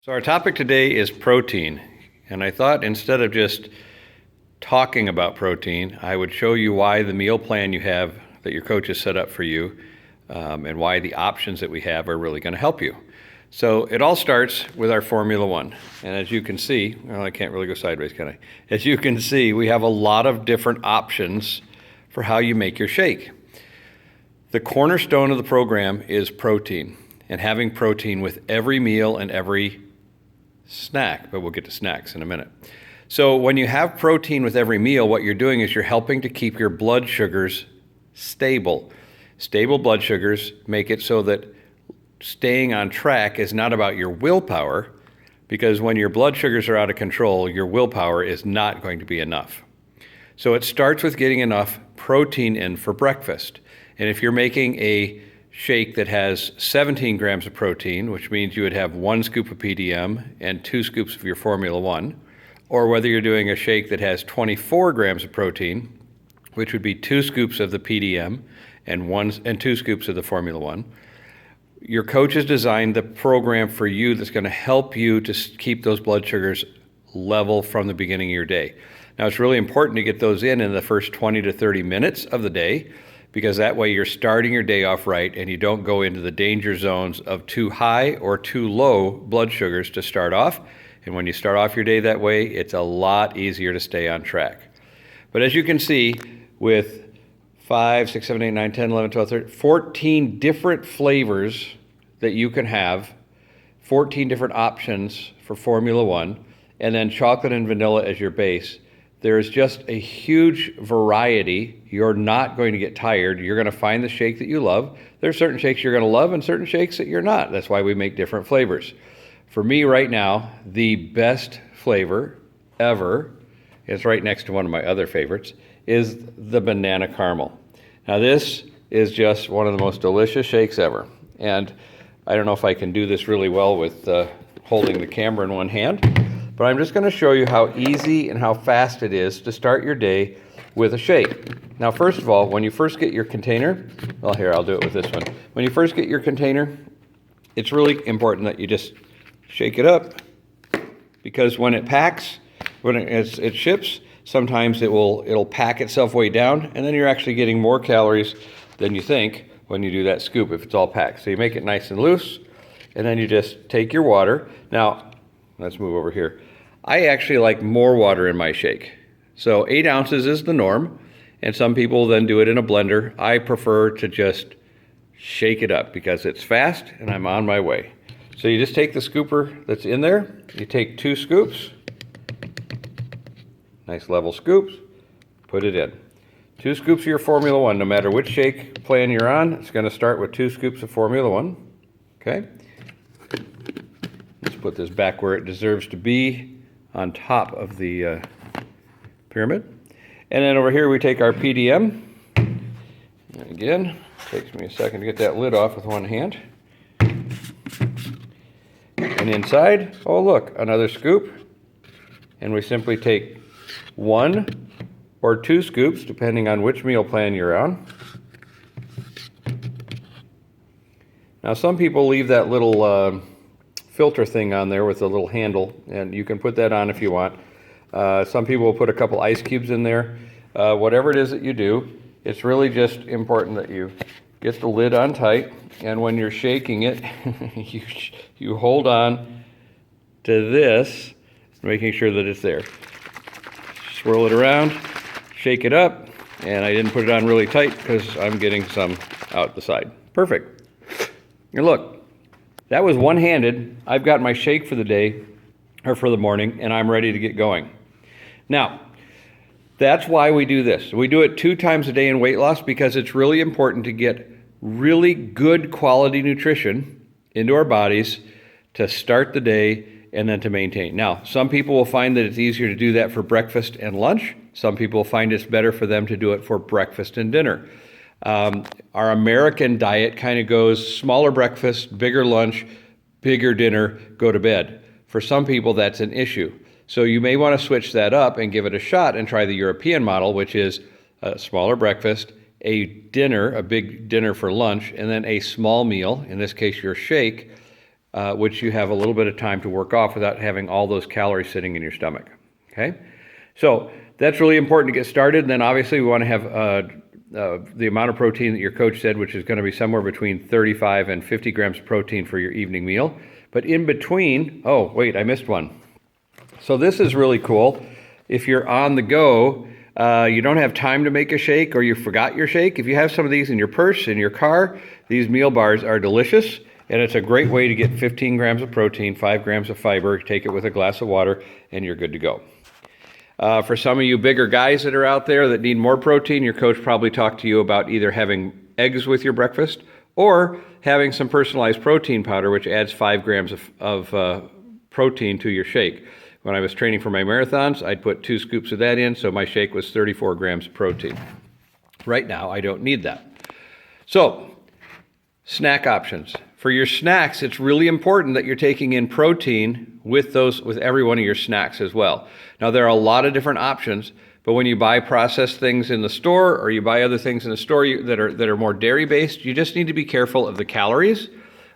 So our topic today is protein, and I thought instead of just talking about protein, I would show you why the meal plan you have that your coach has set up for you and why the options that we have are really going to help you. So it all starts with our Formula One, and as you can see, well, I can't really go sideways, can I? As you can see, we have a lot of different options for how you make your shake. The cornerstone of the program is protein, and having protein with every meal and every snack, but we'll get to snacks in a minute. So when you have protein with every meal, what you're doing is you're helping to keep your blood sugars stable. Stable blood sugars make it so that staying on track is not about your willpower, because when your blood sugars are out of control, your willpower is not going to be enough. So it starts with getting enough protein in for breakfast. And if you're making a shake that has 17 grams of protein, which means you would have 1 scoop of PDM and 2 scoops of your Formula One, or whether you're doing a shake that has 24 grams of protein, which would be 2 scoops of the PDM and 2 scoops of the Formula One, your coach has designed the program for you that's going to help you to keep those blood sugars level from the beginning of your day. Now, it's really important to get those in the first 20 to 30 minutes of the day, because that way you're starting your day off right and you don't go into the danger zones of too high or too low blood sugars to start off. And when you start off your day that way, it's a lot easier to stay on track. But as you can see, with 5, 6, 7, 8, 9, 10, 11, 12, 13, 14 different flavors that you can have, 14 different options for Formula One, and then chocolate and vanilla as your base. There's just a huge variety. You're not going to get tired. You're going to find the shake that you love. There's certain shakes you're going to love and certain shakes that you're not. That's why we make different flavors. For me right now, the best flavor ever, it's right next to one of my other favorites, is the banana caramel. Now this is just one of the most delicious shakes ever. And I don't know if I can do this really well with holding the camera in one hand, but I'm just going to show you how easy and how fast it is to start your day with a shake. Now, first of all, when you first get your container, well, here, I'll do it with this one. When you first get your container, it's really important that you just shake it up, because when it packs, when it ships, sometimes it'll pack itself way down, and then you're actually getting more calories than you think when you do that scoop if it's all packed. So you make it nice and loose, and then you just take your water. Now, let's move over here. I actually like more water in my shake. So 8 ounces is the norm, and some people then do it in a blender. I prefer to just shake it up because it's fast and I'm on my way. So you just take the scooper that's in there, you take 2 scoops, nice level scoops, put it in. 2 scoops of your Formula One. No matter which shake plan you're on, it's going to start with 2 scoops of Formula One. Okay? Let's put this back where it deserves to be, on top of the pyramid. And then over here we take our PDM. And again, takes me a second to get that lid off with one hand. And inside, oh look, another scoop. And we simply take 1 or 2 scoops, depending on which meal plan you're on. Now some people leave that little filter thing on there with a little handle, and you can put that on if you want. Some people will put a couple ice cubes in there. Whatever it is that you do, it's really just important that you get the lid on tight, and when you're shaking it, you hold on to this, making sure that it's there. Swirl it around, shake it up, and I didn't put it on really tight because I'm getting some out the side. Perfect. And look, that was one-handed. I've got my shake for the day, or for the morning, and I'm ready to get going. Now, that's why we do this. We do it 2 times a day in weight loss because it's really important to get really good quality nutrition into our bodies to start the day and then to maintain. Now, some people will find that it's easier to do that for breakfast and lunch. Some people will find it's better for them to do it for breakfast and dinner. Our American diet kind of goes smaller breakfast, bigger lunch, bigger dinner, go to bed. For some people, that's an issue. So you may want to switch that up and give it a shot and try the European model, which is a smaller breakfast, a dinner, a big dinner for lunch, and then a small meal, in this case your shake, which you have a little bit of time to work off without having all those calories sitting in your stomach. Okay, so that's really important to get started. And then obviously we want to have the amount of protein that your coach said, which is going to be somewhere between 35 and 50 grams of protein for your evening meal. But in between, oh wait, I missed one. So this is really cool. If you're on the go, you don't have time to make a shake or you forgot your shake, if you have some of these in your purse, in your car, these meal bars are delicious. And it's a great way to get 15 grams of protein, 5 grams of fiber, take it with a glass of water, and you're good to go. For some of you bigger guys that are out there that need more protein, your coach probably talked to you about either having eggs with your breakfast or having some personalized protein powder, which adds 5 grams of protein to your shake. When I was training for my marathons, I'd put 2 scoops of that in, so my shake was 34 grams of protein. Right now, I don't need that. So, snack options. For your snacks, it's really important that you're taking in protein with every one of your snacks as well. Now, there are a lot of different options, but when you buy processed things in the store or you buy other things in the store that are more dairy-based, you just need to be careful of the calories,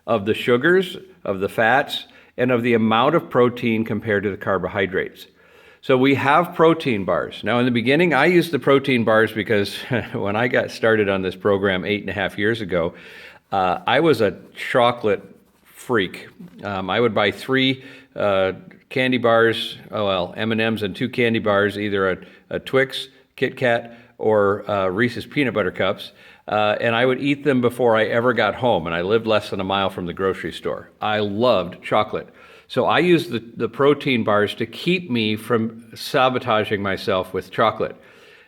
of the sugars, of the fats, and of the amount of protein compared to the carbohydrates. So we have protein bars. Now in the beginning, I used the protein bars because when I got started on this program 8.5 years ago, I was a chocolate freak. I would buy 3 candy bars, M&Ms and 2 candy bars, either a Twix, Kit Kat, or Reese's Peanut Butter Cups. And I would eat them before I ever got home, and I lived less than a mile from the grocery store. I loved chocolate. So I used the protein bars to keep me from sabotaging myself with chocolate.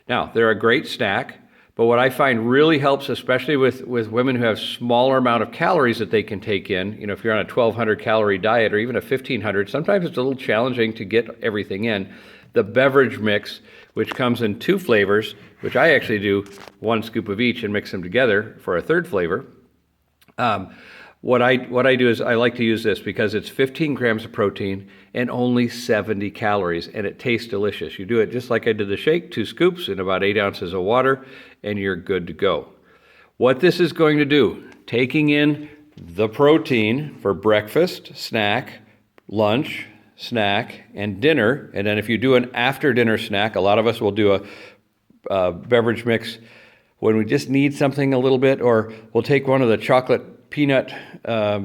Now, they're a great snack, but what I find really helps, especially with women who have smaller amount of calories that they can take in, if you're on a 1,200 calorie diet or even a 1,500, sometimes it's a little challenging to get everything in. The beverage mix, which comes in 2 flavors, which I actually do 1 scoop of each and mix them together for a 3rd flavor. What I do is I like to use this because it's 15 grams of protein and only 70 calories, and it tastes delicious. You do it just like I did the shake, 2 scoops and about 8 ounces of water, and you're good to go. What this is going to do, taking in the protein for breakfast, snack, lunch, snack, and dinner, and then if you do an after dinner snack, a lot of us will do a beverage mix when we just need something a little bit, or we'll take one of the chocolate peanut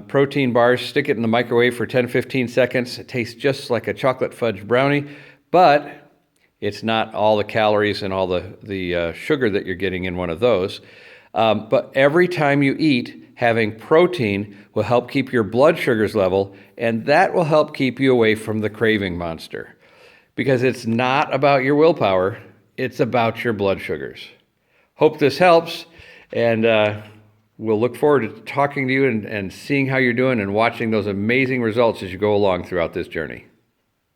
protein bars, stick it in the microwave for 10-15 seconds. It tastes just like a chocolate fudge brownie, but it's not all the calories and all the sugar that you're getting in one of those. But every time you eat, having protein will help keep your blood sugars level, and that will help keep you away from the craving monster. Because it's not about your willpower, it's about your blood sugars. Hope this helps, and we'll look forward to talking to you and seeing how you're doing and watching those amazing results as you go along throughout this journey.